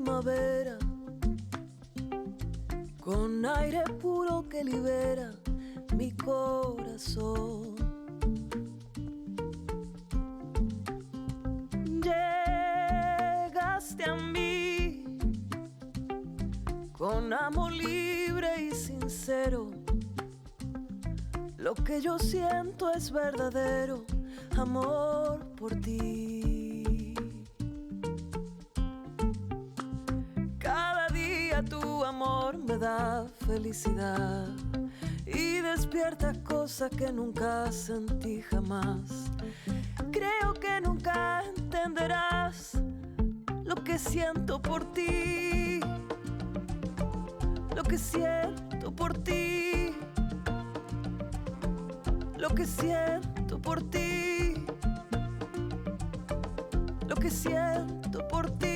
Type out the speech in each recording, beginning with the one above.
primavera, con aire puro que libera mi corazón. Llegaste a mí con amor libre y sincero. Lo que yo siento es verdadero amor por ti. Cada día tu amor me da felicidad y despierta cosas que nunca sentí jamás. Creo que nunca entenderás lo que siento por ti, lo que siento por ti, lo que siento por ti, lo que siento por ti.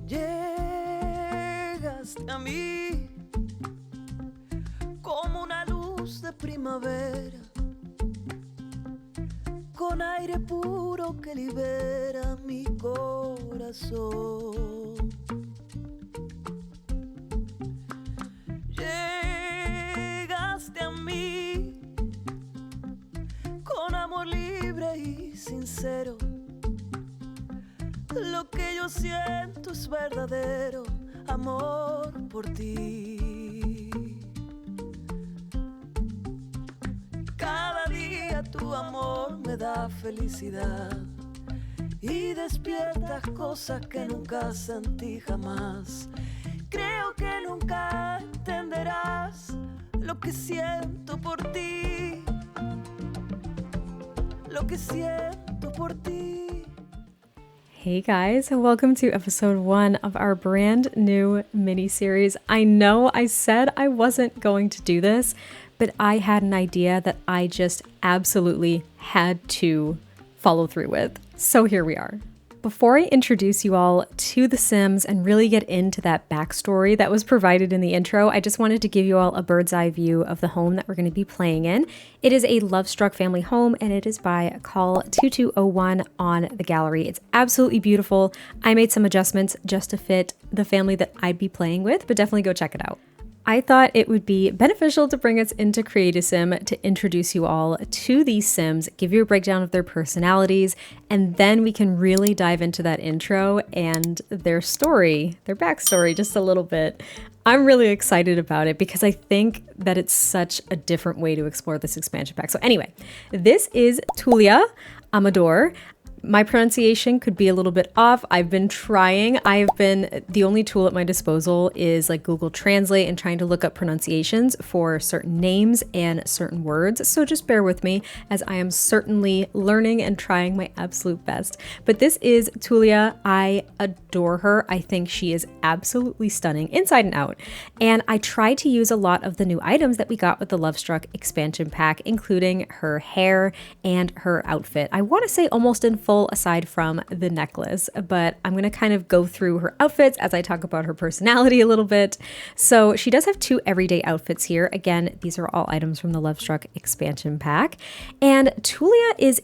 Llegaste a mí como una luz de primavera, con aire puro que libera mi corazón. Llegaste a mí con amor libre y sincero. Lo que yo siento es verdadero amor por ti. Cada día tu amor me da felicidad y despiertas cosas que nunca sentí jamás. Creo que nunca entenderás lo que siento por ti, lo que siento por ti. Hey guys, welcome to episode 1 of our brand new mini-series. I know I said I wasn't going to do this, but I had an idea that I just absolutely had to follow through with. So here we are. Before I introduce you all to The Sims and really get into that backstory that was provided in the intro, I just wanted to give you all a bird's eye view of the home that we're going to be playing in. It is a Lovestruck family home, and it is by Call 2201 on the gallery. It's absolutely beautiful. I made some adjustments just to fit the family that I'd be playing with, but definitely go check it out. I thought it would be beneficial to bring us into Create-A-Sim to introduce you all to these Sims, give you a breakdown of their personalities, and then we can really dive into that intro and their story, their backstory just a little bit. I'm really excited about it because I think that it's such a different way to explore this expansion pack. So anyway, this is Tulia Amador. My pronunciation could be a little bit off. I've been trying. The only tool at my disposal is like Google Translate and trying to look up pronunciations for certain names and certain words. So just bear with me as I am certainly learning and trying my absolute best. But this is Tulia. I adore her. I think she is absolutely stunning inside and out. And I tried to use a lot of the new items that we got with the Lovestruck expansion pack, including her hair and her outfit. I want to say almost in full aside from the necklace, but I'm going to kind of go through her outfits as I talk about her personality a little bit. So she does have 2 everyday outfits here. Again, these are all items from the Lovestruck expansion pack. And Tulia is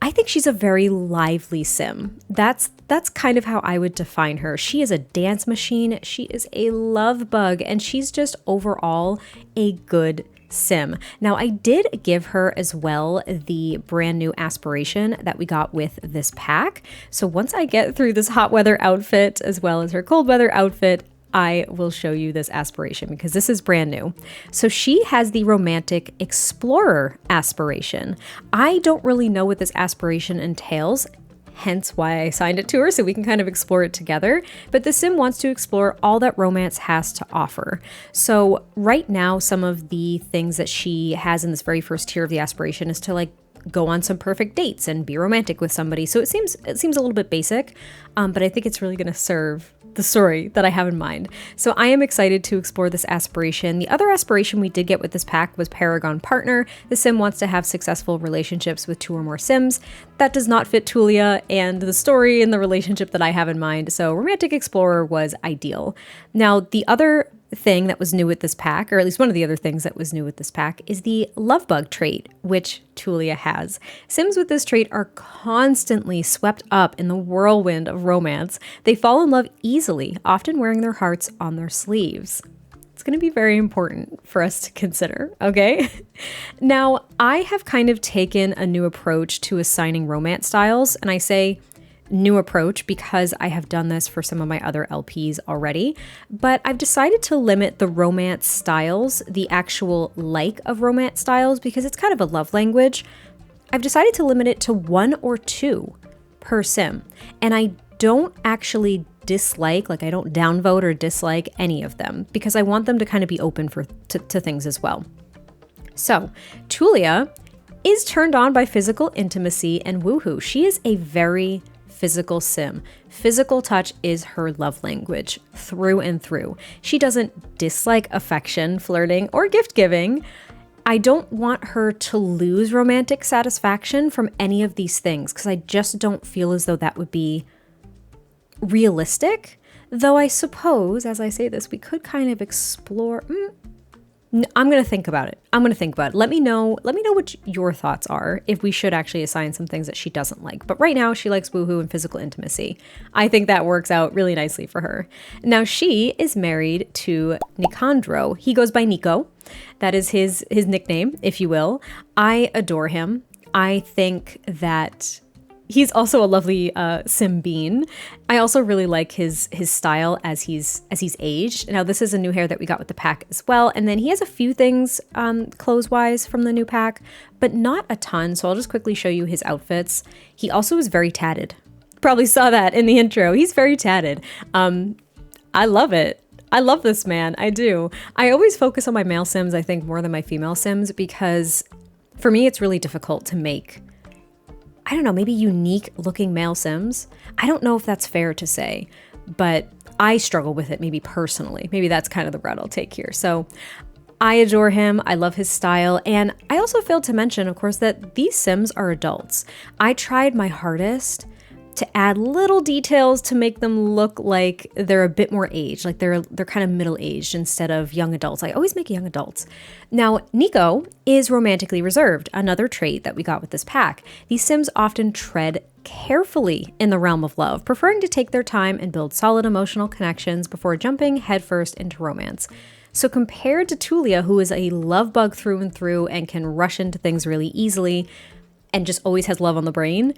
I think she's a very lively Sim. That's kind of how I would define her. She is a dance machine. She is a love bug, and she's just overall a good Sim. Now, I did give her as well the brand new aspiration that we got with this pack. So once I get through this hot weather outfit as well as her cold weather outfit, I will show you this aspiration because this is brand new. So she has the romantic explorer aspiration. I don't really know what this aspiration entails, hence why I assigned it to her so we can kind of explore it together. But the Sim wants to explore all that romance has to offer. So right now, some of the things that she has in this very first tier of the aspiration is to like go on some perfect dates and be romantic with somebody. So it seems a little bit basic, but I think it's really going to serve the story that I have in mind. So I am excited to explore this aspiration. The other aspiration we did get with this pack was Paragon Partner. The Sim wants to have successful relationships with 2 or more Sims. That does not fit Tulia and the story and the relationship that I have in mind, so Romantic Explorer was ideal. Now, the other thing that was new with this pack, or at least one of the other things that was new with this pack, is the love bug trait, which Tulia has. Sims with this trait are constantly swept up in the whirlwind of romance. They fall in love easily, often wearing their hearts on their sleeves. It's going to be very important for us to consider, okay? Now, I have kind of taken a new approach to assigning romance styles, and I say new approach because I have done this for some of my other LPs already, but I've decided to limit the romance styles, the actual like of romance styles, because it's kind of a love language. I've decided to limit it to 1 or 2 per sim, and I don't actually dislike, like I don't downvote or dislike any of them because I want them to kind of be open to things as well. So Tulia is turned on by physical intimacy and woohoo. She is a very physical sim. Physical touch is her love language through and through. She doesn't dislike affection, flirting, or gift giving. I don't want her to lose romantic satisfaction from any of these things because I just don't feel as though that would be realistic, though I suppose, as I say this, we could kind of explore. I'm going to think about it. Let me know what your thoughts are, if we should actually assign some things that she doesn't like. But right now she likes woohoo and physical intimacy. I think that works out really nicely for her. Now she is married to Nicandro. He goes by Nico. That is his nickname, if you will. I adore him. I think that he's also a lovely sim bean. I also really like his style as he's aged. Now this is a new hair that we got with the pack as well, and then he has a few things clothes wise from the new pack, but not a ton. So I'll just quickly show you his outfits. He also is very tatted. Probably saw that in the intro. He's very tatted. I love it. I love this man. I do. I always focus on my male sims, I think, more than my female sims because for me it's really difficult to make, I don't know, maybe unique looking male sims. I don't know if that's fair to say, but I struggle with it maybe personally. Maybe that's kind of the route I'll take here. So I adore him. I love his style. And I also failed to mention, of course, that these sims are adults. I tried my hardest to add little details to make them look like they're a bit more aged, like they're kind of middle-aged instead of young adults. I always make young adults. Now, Nico is romantically reserved, another trait that we got with this pack. These sims often tread carefully in the realm of love, preferring to take their time and build solid emotional connections before jumping headfirst into romance. So compared to Tulia, who is a love bug through and through and can rush into things really easily and just always has love on the brain,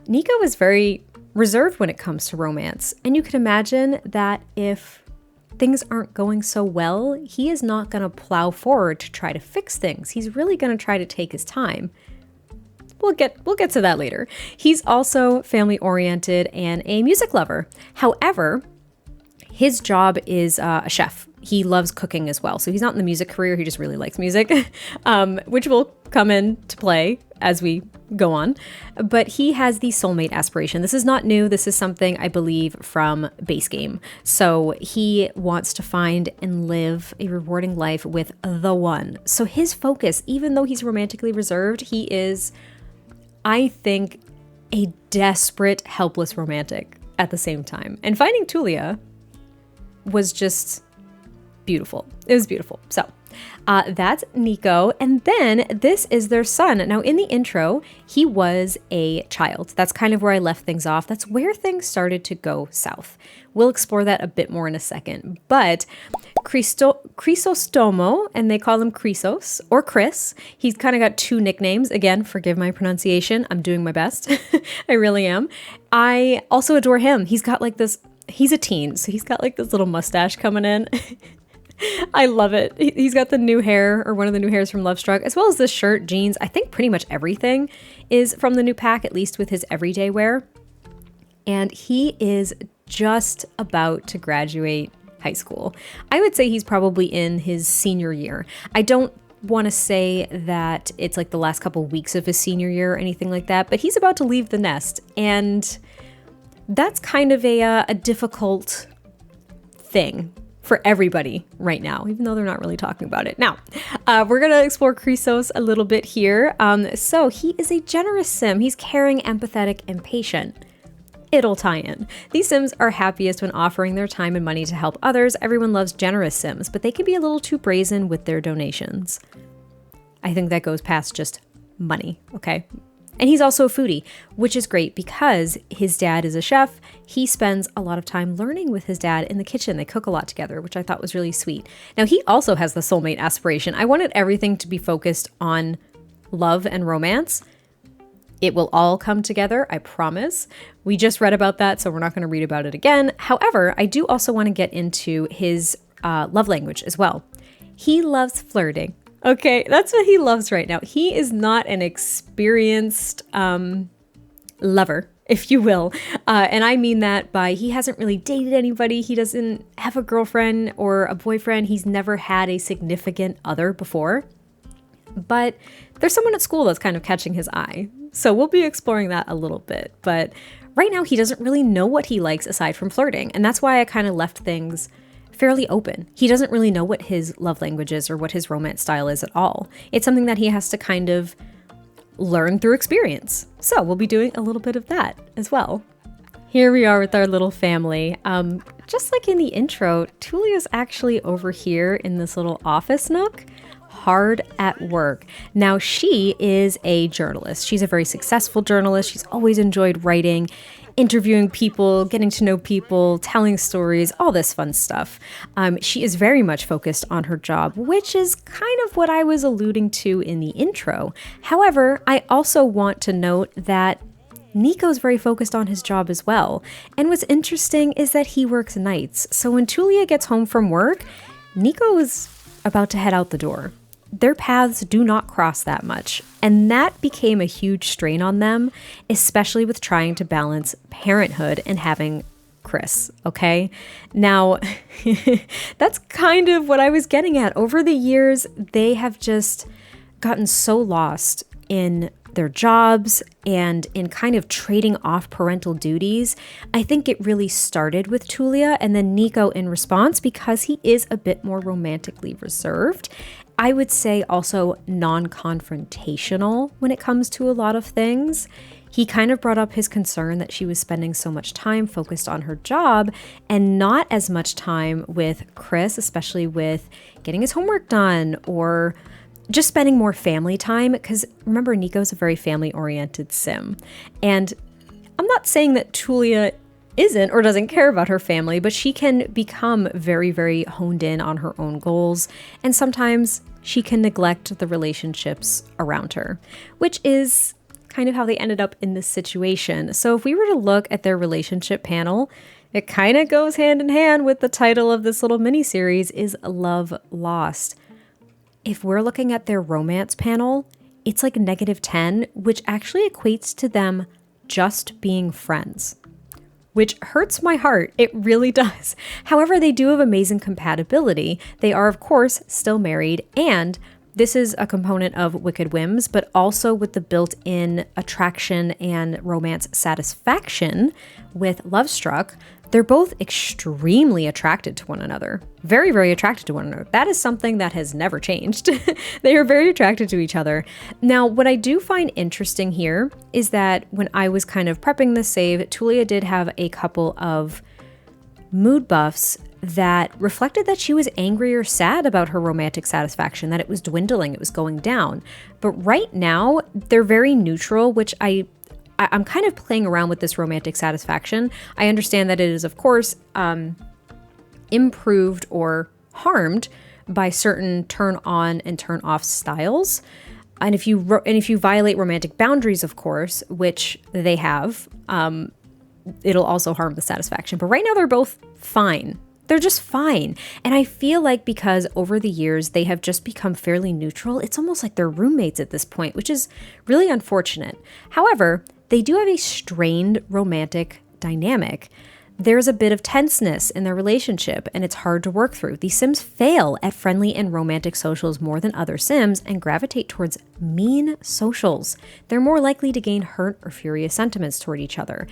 Nico is very reserved when it comes to romance. And you can imagine that if things aren't going so well, he is not going to plow forward to try to fix things. He's really going to try to take his time. We'll get to that later. He's also family oriented and a music lover. However, his job is a chef. He loves cooking as well. So he's not in the music career. He just really likes music, which will come into play as we go on. But he has the soulmate aspiration. This is not new. This is something I believe from base game. So he wants to find and live a rewarding life with the one. So his focus, even though he's romantically reserved, he is, I think, a desperate, helpless romantic at the same time. And finding Tulia was just beautiful. It was beautiful. So that's Nico. And then this is their son. Now in the intro, he was a child. That's kind of where I left things off. That's where things started to go south. We'll explore that a bit more in a second. But Chrysostomo, and they call him Chrysos or Chris. He's kind of got 2 nicknames. Again, forgive my pronunciation. I'm doing my best. I really am. I also adore him. He's got like this, he's a teen, so he's got like this little mustache coming in. I love it. He's got the new hair, or one of the new hairs from Lovestruck, as well as this shirt, jeans. I think pretty much everything is from the new pack, at least with his everyday wear. And he is just about to graduate high school. I would say he's probably in his senior year. I don't want to say that it's like the last couple weeks of his senior year or anything like that, but he's about to leave the nest. And that's kind of a difficult thing for everybody right now, even though they're not really talking about it. Now, we're going to explore Chrysos a little bit here. So he is a generous sim. He's caring, empathetic, and patient. It'll tie in. These Sims are happiest when offering their time and money to help others. Everyone loves generous Sims, but they can be a little too brazen with their donations. I think that goes past just money, okay? And he's also a foodie, which is great because his dad is a chef. He spends a lot of time learning with his dad in the kitchen. They cook a lot together, which I thought was really sweet. Now, he also has the soulmate aspiration. I wanted everything to be focused on love and romance. It will all come together, I promise. We just read about that, so we're not going to read about it again. However, I do also want to get into his love language as well. He loves flirting. Okay, that's what he loves right now. He is not an experienced lover, if you will. And I mean that by he hasn't really dated anybody. He doesn't have a girlfriend or a boyfriend. He's never had a significant other before. But there's someone at school that's kind of catching his eye. So we'll be exploring that a little bit. But right now, he doesn't really know what he likes aside from flirting. And that's why I kind of left things fairly open. He doesn't really know what his love language is or what his romance style is at all. It's something that he has to kind of learn through experience. So we'll be doing a little bit of that as well. Here we are with our little family. Just like in the intro, Tulia's actually over here in this little office nook, hard at work. Now, she is a journalist. She's a very successful journalist. She's always enjoyed writing, interviewing people, getting to know people, telling stories, all this fun stuff. She is very much focused on her job, which is kind of what I was alluding to in the intro. However, I also want to note that Nico's very focused on his job as well. And what's interesting is that he works nights. So when Tulia gets home from work, Nico is about to head out the door. Their paths do not cross that much, and that became a huge strain on them, especially with trying to balance parenthood and having Chris, okay? Now, that's kind of what I was getting at. Over the years, they have just gotten so lost in their jobs and in kind of trading off parental duties. I think it really started with Tulia and then Nico in response because he is a bit more romantically reserved. I would say also non-confrontational when it comes to a lot of things. He kind of brought up his concern that she was spending so much time focused on her job and not as much time with Chris, especially with getting his homework done or just spending more family time. Because remember, Nico's a very family-oriented sim. And I'm not saying that Tulia isn't or doesn't care about her family, but she can become very, very honed in on her own goals. And sometimes she can neglect the relationships around her, which is kind of how they ended up in this situation. So if we were to look at their relationship panel, it kind of goes hand in hand with the title of this little mini series is Lovelost. If we're looking at their romance panel, it's like -10, which actually equates to them just being friends, which hurts my heart. It really does. However, they do have amazing compatibility. They are, of course, still married, and this is a component of Wicked Whims, but also with the built-in attraction and romance satisfaction with Lovestruck. They're both extremely attracted to one another. Very, very attracted to one another. That is something that has never changed. They are very attracted to each other. Now, what I do find interesting here is that when I was kind of prepping this save, Tulia did have a couple of mood buffs that reflected that she was angry or sad about her romantic satisfaction, that it was dwindling, it was going down. But right now, they're very neutral, which I'm kind of playing around with this romantic satisfaction. I understand that it is, of course, improved or harmed by certain turn on and turn off styles. And if you violate romantic boundaries, of course, which they have, it'll also harm the satisfaction. But right now they're both fine. They're just fine. And I feel like because over the years they have just become fairly neutral, it's almost like they're roommates at this point, which is really unfortunate. However, they do have a strained romantic dynamic. There's a bit of tenseness in their relationship, and it's hard to work through. These Sims fail at friendly and romantic socials more than other Sims and gravitate towards mean socials. They're more likely to gain hurt or furious sentiments toward each other.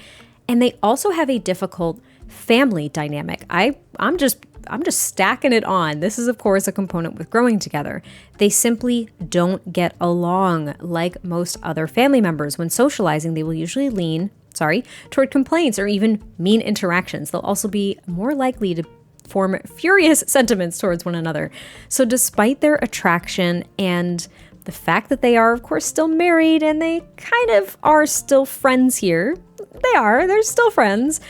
And they also have a difficult family dynamic. I'm just stacking it on. This is, of course, a component with growing together. They simply don't get along like most other family members. When socializing, they will usually lean toward complaints or even mean interactions. They'll also be more likely to form furious sentiments towards one another. So despite their attraction and the fact that they are, of course, still married and they kind of are still friends here, they're still friends,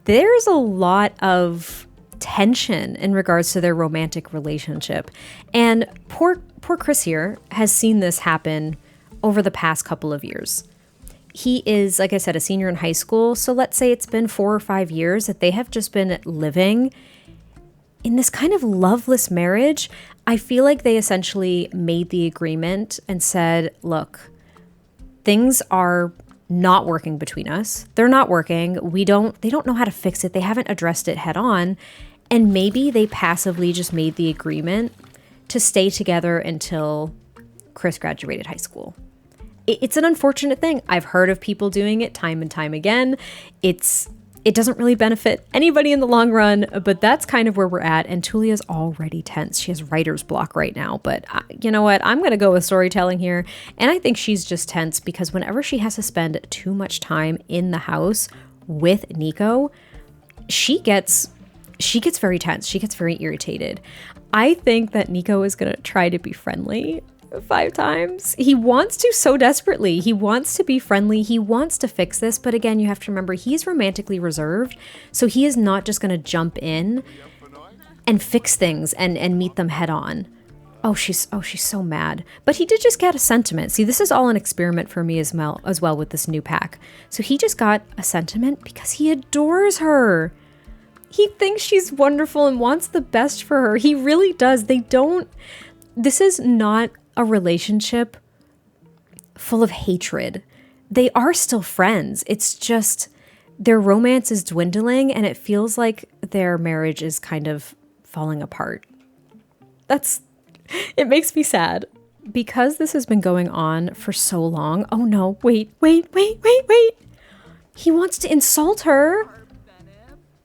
there's a lot of tension in regards to their romantic relationship. And poor Chris here has seen this happen over the past couple of years. He is, like I said, a senior in high school. So let's say it's been 4 or 5 years that they have just been living in this kind of loveless marriage. I feel like they essentially made the agreement and said, look, things are not working between us. They're not working. They don't know how to fix it. They haven't addressed it head on. And maybe they passively just made the agreement to stay together until Chris graduated high school. It's an unfortunate thing. I've heard of people doing it time and time again. It doesn't really benefit anybody in the long run, but that's kind of where we're at. And Tulia's already tense. She has writer's block right now, but you know what? I'm going to go with storytelling here. And I think she's just tense because whenever she has to spend too much time in the house with Nico, she gets very tense. She gets very irritated. I think that Nico is going to try to be friendly 5 times. He wants to so desperately. He wants to be friendly. He wants to fix this. But again, you have to remember he's romantically reserved. So he is not just going to jump in and fix things and meet them head on. Oh, she's so mad. But he did just get a sentiment. See, this is all an experiment for me as well with this new pack. So he just got a sentiment because he adores her. He thinks she's wonderful and wants the best for her. He really does. This is not a relationship full of hatred. They are still friends. It's just their romance is dwindling and it feels like their marriage is kind of falling apart. It makes me sad. Because this has been going on for so long. Oh no, wait. He wants to insult her.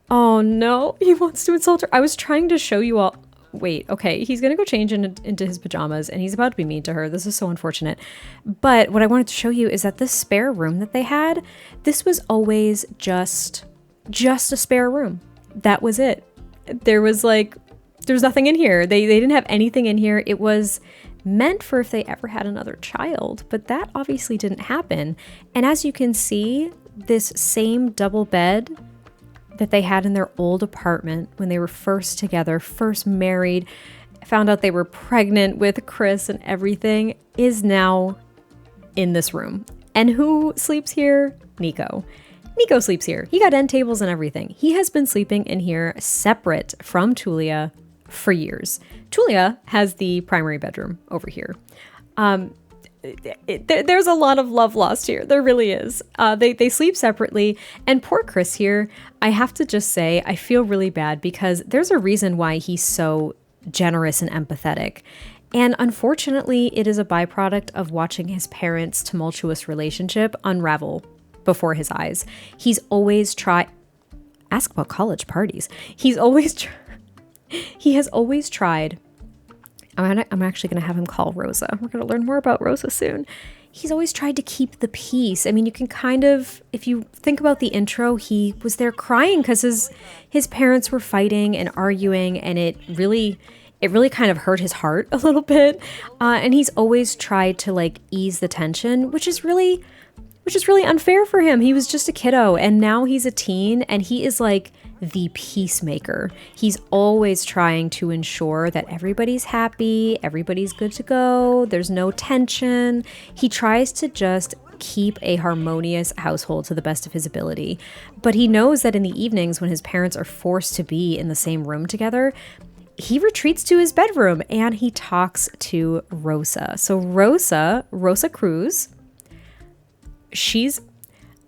Oh no, he wants to insult her. I was trying to show you all. Wait, okay, he's gonna go change into his pajamas and he's about to be mean to her. This is so unfortunate. But what I wanted to show you is that this spare room that they had, this was always just a spare room. That was it. There was nothing in here. They didn't have anything in here. It was meant for if they ever had another child, but that obviously didn't happen. And as you can see, this same double bed that they had in their old apartment when they were first together, first married, found out they were pregnant with Chris and everything, is now in this room. And who sleeps here? Nico. Nico sleeps here. He got end tables and everything. He has been sleeping in here separate from Tulia for years. Tulia has the primary bedroom over here. There's a lot of love lost here. There really is. They sleep separately. And poor Chris here, I have to just say, I feel really bad because there's a reason why he's so generous and empathetic. And unfortunately, it is a byproduct of watching his parents' tumultuous relationship unravel before his eyes. He's always ask about college parties. He has always tried. I'm actually going to have him call Rosa. We're going to learn more about Rosa soon. He's always tried to keep the peace. I mean, you can kind of, if you think about the intro, he was there crying because his parents were fighting and arguing, and it really kind of hurt his heart a little bit. And he's always tried to ease the tension, which is really unfair for him. He was just a kiddo, and now he's a teen, and he is the peacemaker. He's always trying to ensure that everybody's happy, everybody's good to go, there's no tension. He tries to just keep a harmonious household to the best of his ability. But he knows that in the evenings when his parents are forced to be in the same room together, he retreats to his bedroom and he talks to Rosa. So Rosa Cruz, she's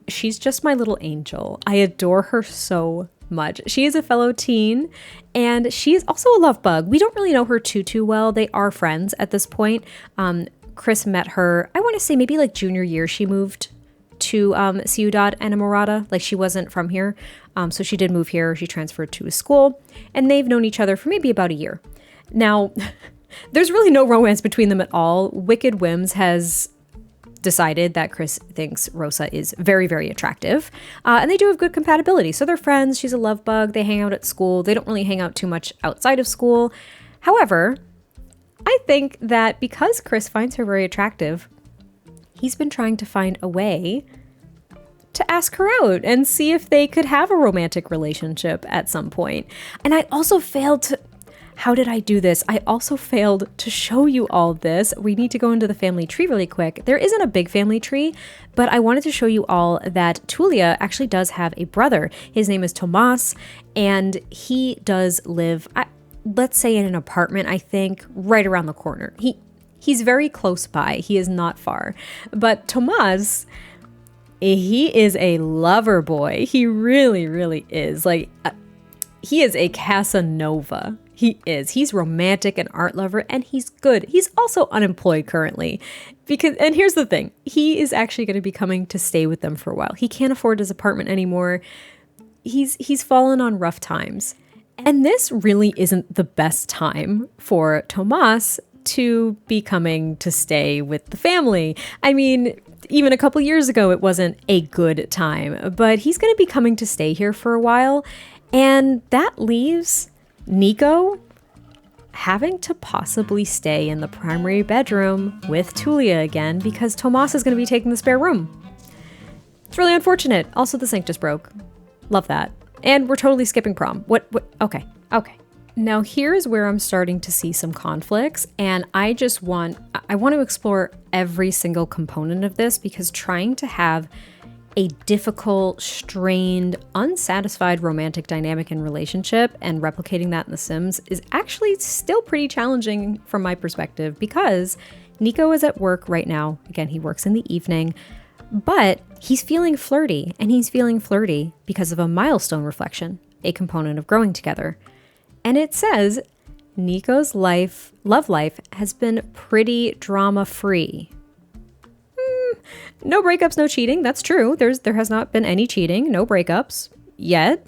just my little angel. I adore her so much. She is a fellow teen and she is also a love bug. We don't really know her too well. They are friends at this point. Chris met her, I want to say maybe junior year. She moved to Ciudad Enamorada. She wasn't from here. So she did move here. She transferred to a school and they've known each other for maybe about a year. Now, there's really no romance between them at all. Wicked Whims has decided that Chris thinks Rosa is very, very attractive. And they do have good compatibility. So they're friends. She's a love bug. They hang out at school. They don't really hang out too much outside of school. However, I think that because Chris finds her very attractive, he's been trying to find a way to ask her out and see if they could have a romantic relationship at some point. And I also failed to... How did I do this? I also failed to show you all this. We need to go into the family tree really quick. There isn't a big family tree, but I wanted to show you all that Tulia actually does have a brother. His name is Tomas, and he does live, let's say, in an apartment, I think, right around the corner. He's very close by. He is not far. But Tomas, he is a lover boy. He really, really is. Like, he is a Casanova. He is. He's romantic, an art lover, and he's good. He's also unemployed currently. And here's the thing. He is actually going to be coming to stay with them for a while. He can't afford his apartment anymore. He's fallen on rough times. And this really isn't the best time for Tomas to be coming to stay with the family. I mean, even a couple years ago, it wasn't a good time, but he's going to be coming to stay here for a while. And that leaves Nico having to possibly stay in the primary bedroom with Tulia again because Tomas is going to be taking the spare room. It's really unfortunate. Also, the sink just broke. Love that. And we're totally skipping prom. What? Okay. Now here's where I'm starting to see some conflicts, and I want to explore every single component of this because trying to have a difficult, strained, unsatisfied romantic dynamic and relationship and replicating that in The Sims is actually still pretty challenging from my perspective because Nico is at work right now. Again, he works in the evening, but he's feeling flirty, and he's feeling flirty because of a milestone reflection, a component of growing together. And it says Nico's love life has been pretty drama-free. No breakups, no cheating. That's true. There has not been any cheating, no breakups yet.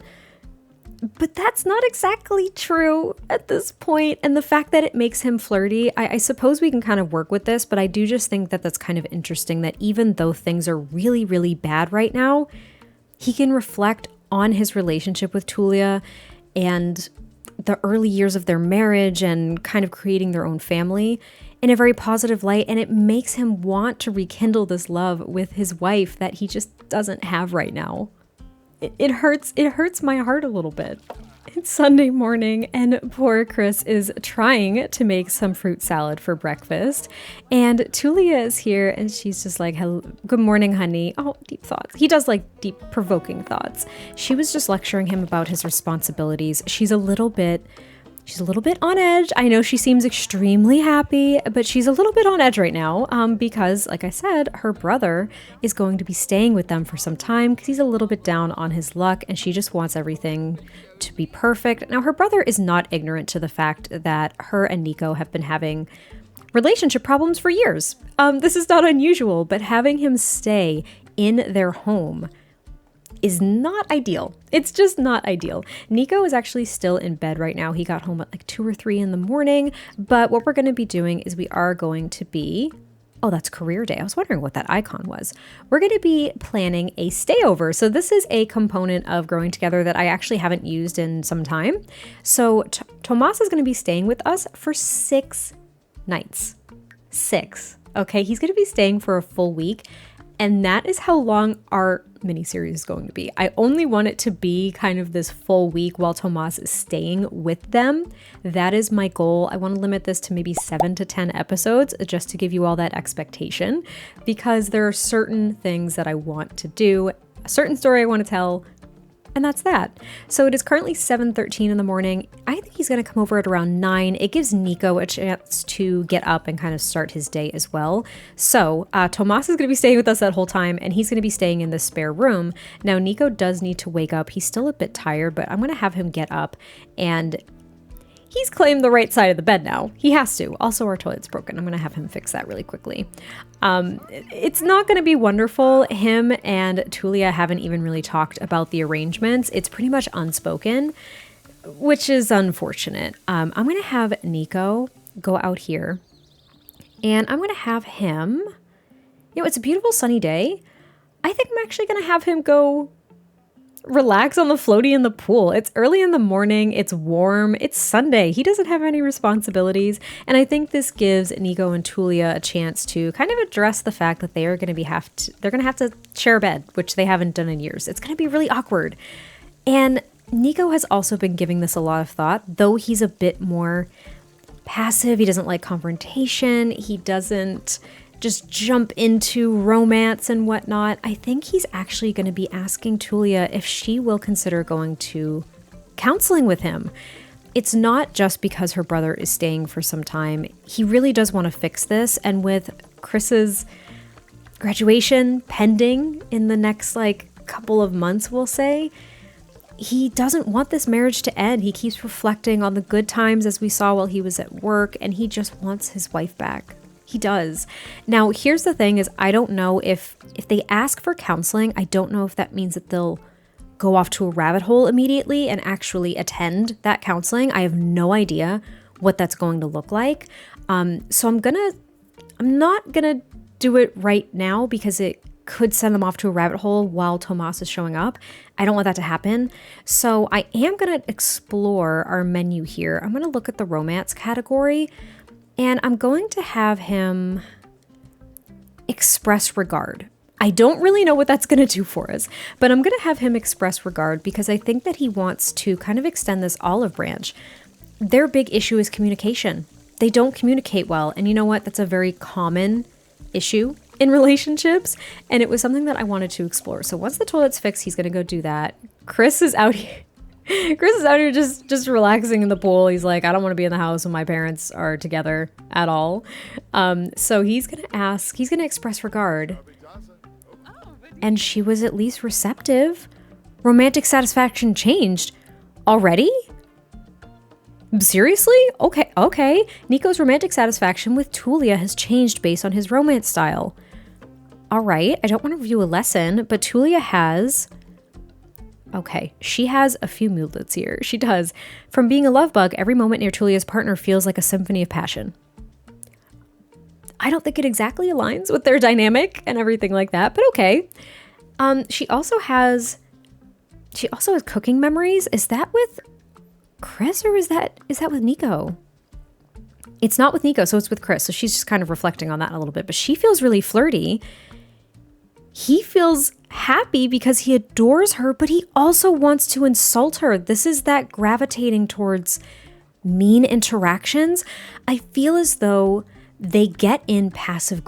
But that's not exactly true at this point. And the fact that it makes him flirty, I suppose we can kind of work with this, but I do just think that that's kind of interesting that even though things are really, really bad right now, he can reflect on his relationship with Tulia and the early years of their marriage and kind of creating their own family in a very positive light. And it makes him want to rekindle this love with his wife that he just doesn't have right now. It hurts my heart a little bit. It's Sunday morning and poor Chris is trying to make some fruit salad for breakfast. And Tulia is here and she's just like, hello, good morning, honey. Oh, deep thoughts. He does like deep provoking thoughts. She was just lecturing him about his responsibilities. She's a little bit on edge. I know she seems extremely happy, but she's a little bit on edge right now because, like I said, her brother is going to be staying with them for some time because he's a little bit down on his luck and she just wants everything to be perfect. Now, her brother is not ignorant to the fact that her and Nico have been having relationship problems for years. This is not unusual, but having him stay in their home is not ideal. It's just not ideal. Nico is actually still in bed right now. He got home at like 2 or 3 in the morning, but what we're going to be doing is we are going to be, oh, that's career day. I was wondering what that icon was. We're going to be planning a stayover. So this is a component of growing together that I actually haven't used in some time. So Tomas is going to be staying with us for 6 nights. 6. Okay, he's going to be staying for a full week. And that is how long our miniseries is going to be. I only want it to be kind of this full week while Tomas is staying with them. That is my goal. I want to limit this to maybe 7 to 10 episodes just to give you all that expectation because there are certain things that I want to do, a certain story I want to tell, and that's that. So it is currently 7:13 in the morning. I think he's going to come over at around 9. It gives Nico a chance to get up and kind of start his day as well. So Tomas is going to be staying with us that whole time, and he's going to be staying in the spare room. Now, Nico does need to wake up. He's still a bit tired, but I'm going to have him get up, and he's claimed the right side of the bed now. He has to. Also, our toilet's broken. I'm going to have him fix that really quickly. It's not going to be wonderful. Him and Tulia haven't even really talked about the arrangements. It's pretty much unspoken, which is unfortunate. I'm going to have Nico go out here, and I'm going to have him it's a beautiful sunny day. I think I'm actually going to have him go relax on the floaty in the pool. It's early in the morning. It's warm. It's Sunday. He doesn't have any responsibilities. And I think this gives Nico and Tulia a chance to kind of address the fact that they are going to they're going to have to share a bed, which they haven't done in years. It's going to be really awkward. And Nico has also been giving this a lot of thought, though he's a bit more passive. He doesn't like confrontation. He doesn't just jump into romance and whatnot. I think he's actually going to be asking Tulia if she will consider going to counseling with him. It's not just because her brother is staying for some time. He really does want to fix this. And with Chris's graduation pending in the next couple of months, we'll say, he doesn't want this marriage to end. He keeps reflecting on the good times as we saw while he was at work, and he just wants his wife back. He does. Now, here's the thing is I don't know if they ask for counseling, I don't know if that means that they'll go off to a rabbit hole immediately and actually attend that counseling. I have no idea what that's going to look like. So I'm not gonna do it right now because it could send them off to a rabbit hole while Tomas is showing up. I don't want that to happen. So I am going to explore our menu here. I'm going to look at the romance category and I'm going to have him express regard. I don't really know what that's going to do for us, but I'm going to have him express regard because I think that he wants to kind of extend this olive branch. Their big issue is communication. They don't communicate well. And you know what? That's a very common issue in relationships, and it was something that I wanted to explore. So once the toilet's fixed, he's gonna go do that. Chris is out here just relaxing in the pool. He's like, I don't want to be in the house when my parents are together at all. So he's gonna express regard, and she was at least receptive. Romantic satisfaction changed already. Seriously? Okay. Nico's romantic satisfaction with Tulia has changed based on his romance style. All right, I don't want to review a lesson, but Tulia has... Okay, she has a few moodlets here. She does. From being a love bug, every moment near Tulia's partner feels like a symphony of passion. I don't think it exactly aligns with their dynamic and everything like that, but okay. She also has cooking memories. Is that with Chris or is that with Nico? It's not with Nico, so it's with Chris. So she's just kind of reflecting on that a little bit, but she feels really flirty. He feels happy because he adores her, but he also wants to insult her. This is that gravitating towards mean interactions. I feel as though they get in passive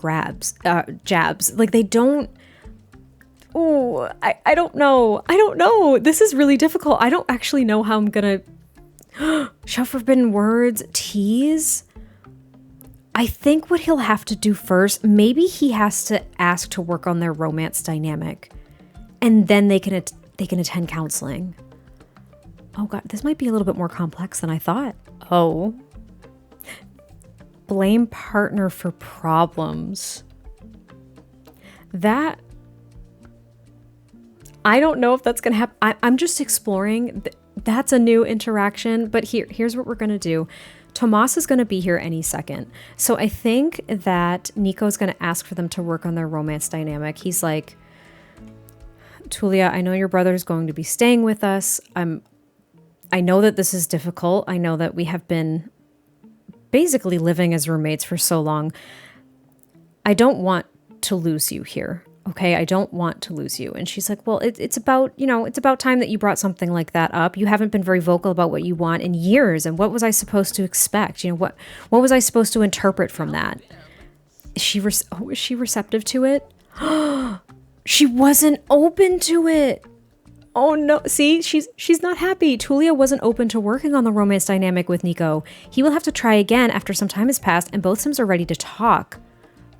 jabs. Like they don't. Oh, I don't know. This is really difficult. I don't actually know how I'm gonna show forbidden words, tease. I think what he'll have to do first, maybe he has to ask to work on their romance dynamic, and then they can attend counseling. Oh God, this might be a little bit more complex than I thought. Oh, blame partner for problems. That, I don't know if that's gonna happen. I'm just exploring. That's a new interaction, but here's what we're gonna do. Tomas is going to be here any second. So I think that Nico's going to ask for them to work on their romance dynamic. He's like, Tulia, I know your brother's going to be staying with us. I know that this is difficult. I know that we have been basically living as roommates for so long. I don't want to lose you here. Okay, I don't want to lose you. And she's like, well, it's about time that you brought something like that up. You haven't been very vocal about what you want in years. And what was I supposed to expect? What was I supposed to interpret from that? Is she receptive to it? She wasn't open to it. Oh no, see, she's not happy. Tulia wasn't open to working on the romance dynamic with Nico. He will have to try again after some time has passed and both Sims are ready to talk.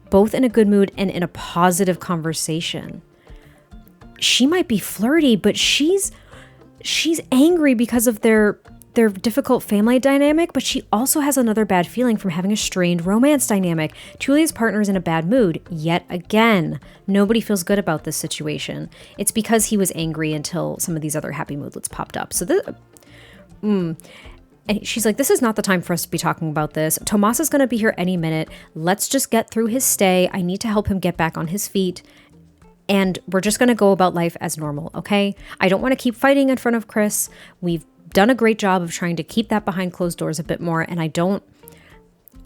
Both in a good mood and in a positive conversation. She might be flirty, but she's angry because of their difficult family dynamic, but she also has another bad feeling from having a strained romance dynamic. Tulia's partner is in a bad mood, yet again. Nobody feels good about this situation. It's because he was angry until some of these other happy moodlets popped up. So And she's like, this is not the time for us to be talking about this. Tomas is going to be here any minute. Let's just get through his stay. I need to help him get back on his feet. And we're just going to go about life as normal, okay? I don't want to keep fighting in front of Chris. We've done a great job of trying to keep that behind closed doors a bit more. And I don't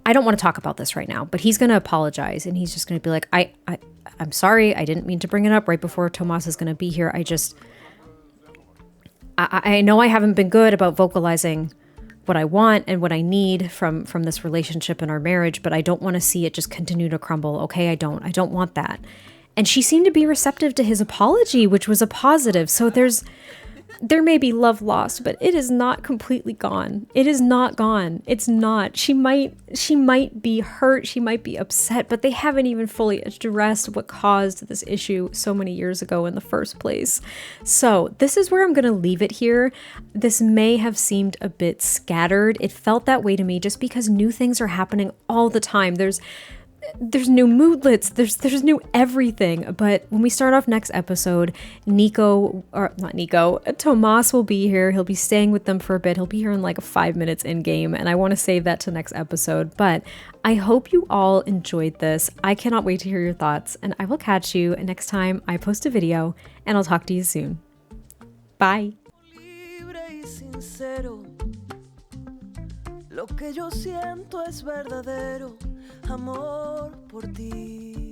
want to talk about this right now, but he's going to apologize. And he's just going to be like, I'm sorry. I didn't mean to bring it up right before Tomas is going to be here. I know I haven't been good about vocalizing what I want and what I need from this relationship and our marriage, but I don't want to see it just continue to crumble. Okay, I don't want that. And she seemed to be receptive to his apology, which was a positive. So there may be love lost, but it is not completely gone. It is not gone. It's not. She might be hurt. She might be upset, but they haven't even fully addressed what caused this issue so many years ago in the first place. So this is where I'm going to leave it here. This may have seemed a bit scattered. It felt that way to me just because new things are happening all the time. There's new moodlets, there's new everything. But when we start off next episode, Tomas will be here. He'll be staying with them for a bit. He'll be here in like 5 minutes in game, and I want to save that to next episode. But I hope you all enjoyed this. I cannot wait to hear your thoughts, and I will catch you next time I post a video, and I'll talk to you soon. Bye. Lo que yo siento es verdadero amor por ti.